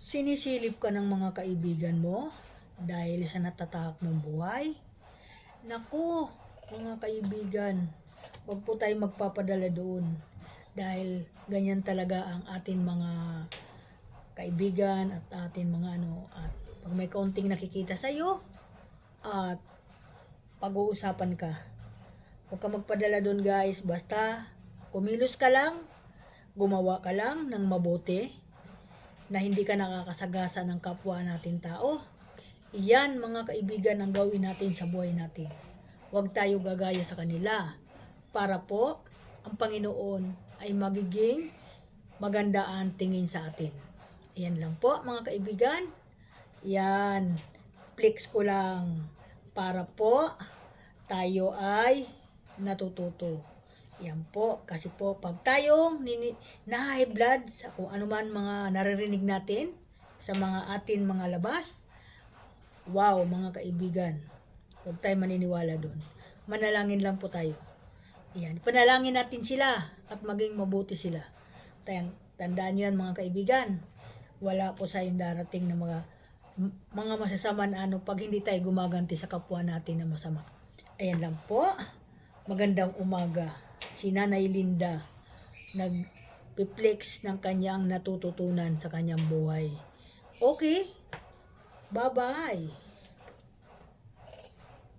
Sinisilip ka ng mga kaibigan mo dahil sa natatahak mong buhay? Naku, mga kaibigan, huwag po tayo magpapadala doon dahil ganyan talaga ang atin mga kaibigan at atin mga at pag may kaunting nakikita sa iyo at pag-uusapan ka, huwag ka magpadala doon guys, basta kumilos ka lang, gumawa ka lang ng mabuti na hindi ka nakakasagasa ng kapwa natin tao. Iyan mga kaibigan ang gawin natin sa buhay natin. Huwag tayo gagaya sa kanila para po ang Panginoon ay magiging maganda ang tingin sa atin. Ayan lang po mga kaibigan. Yan, flex ko lang para po tayo ay natututo. Yan po, kasi po pag tayo na high blood sa kung ano man mga naririnig natin sa mga atin mga labas, wow mga kaibigan, huwag tayo maniniwala doon. Manalangin lang po tayo. Yan, panalangin natin sila at maging mabuti sila. Tandaan nyo yan mga kaibigan, wala po sa darating na mga masasama na pag hindi tayo gumaganti sa kapwa natin na masama. Ayan lang po. Magandang umaga. Si Nanay Linda nag-reflex ng kanyang natututunan sa kanyang buhay. Okay? Bye-bye.